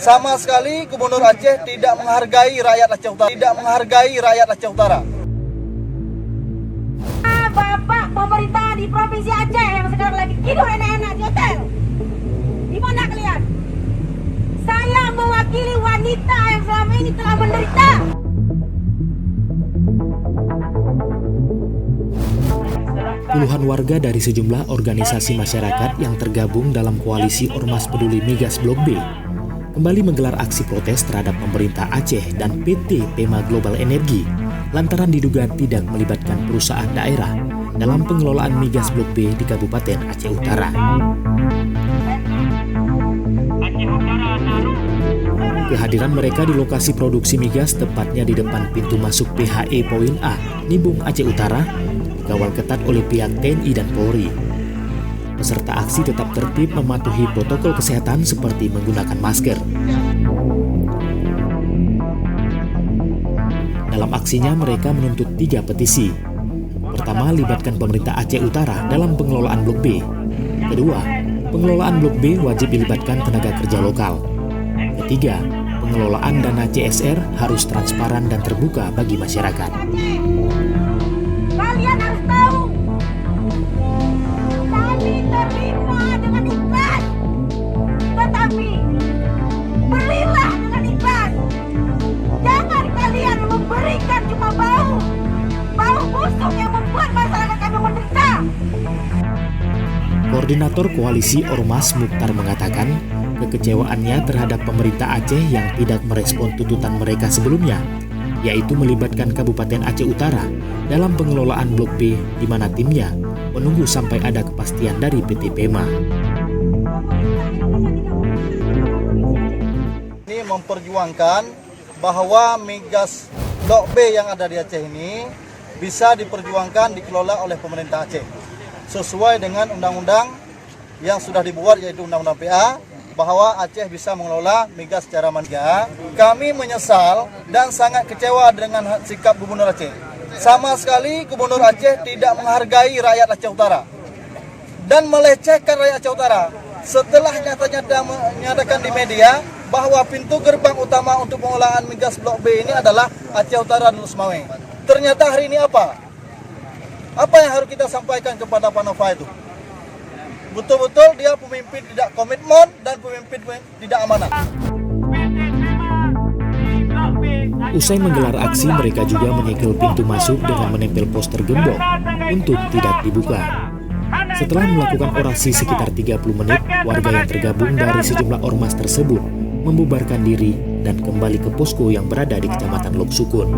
Sama sekali Gubernur Aceh tidak menghargai rakyat Aceh Utara. Tidak menghargai rakyat Aceh Utara. Bapak pemerintah di Provinsi Aceh yang sekarang lagi tidur enak-enak di hotel. Di mana kalian? Saya mewakili wanita yang selama ini telah menderita. Puluhan warga dari sejumlah organisasi masyarakat yang tergabung dalam koalisi Ormas Peduli Migas Blok B kembali menggelar aksi protes terhadap pemerintah Aceh dan PT Pema Global Energi lantaran diduga tidak melibatkan perusahaan daerah dalam pengelolaan migas Blok B di Kabupaten Aceh Utara. Kehadiran mereka di lokasi produksi migas, tepatnya di depan pintu masuk PHE Poin A, Nibung, Aceh Utara, dikawal ketat oleh pihak TNI dan Polri. Peserta aksi tetap tertib mematuhi protokol kesehatan seperti menggunakan masker. Dalam aksinya mereka menuntut 3 petisi. Pertama, libatkan pemerintah Aceh Utara dalam pengelolaan Blok B. Kedua, pengelolaan Blok B wajib dilibatkan tenaga kerja lokal. Ketiga, pengelolaan dana CSR harus transparan dan terbuka bagi masyarakat. Kalian harus tahu, kami terima dengan ikhlas, tetapi berilah dengan ikhlas. Jangan kalian memberikan cuma bau busuk yang membuat masyarakat kami menderita. Koordinator Koalisi Ormas Mukhtar mengatakan kekecewaannya terhadap pemerintah Aceh yang tidak merespon tuntutan mereka sebelumnya, yaitu melibatkan Kabupaten Aceh Utara dalam pengelolaan Blok B, di mana timnya menunggu sampai ada kepastian dari PT Pema. Ini memperjuangkan bahwa migas Blok B yang ada di Aceh ini bisa diperjuangkan dikelola oleh pemerintah Aceh sesuai dengan undang-undang yang sudah dibuat, yaitu Undang-Undang PA, bahwa Aceh bisa mengelola migas secara mandiri. Kami menyesal dan sangat kecewa dengan sikap Gubernur Aceh. Sama sekali Gubernur Aceh tidak menghargai rakyat Aceh Utara dan melecehkan rakyat Aceh Utara. Setelah nyata-nyata menyatakan di media bahwa pintu gerbang utama untuk pengolahan migas Blok B ini adalah Aceh Utara dan Lusmawe. Ternyata hari ini apa? Apa yang harus kita sampaikan kepada Pak Nova itu? Betul-betul dia pemimpin tidak komitmen dan pemimpin tidak amanah. Usai menggelar aksi, mereka juga menyegel pintu masuk dengan menempel poster gembok untuk tidak dibuka. Setelah melakukan orasi sekitar 30 menit, warga yang tergabung dari sejumlah ormas tersebut membubarkan diri dan kembali ke posko yang berada di Kecamatan Lok Sukun.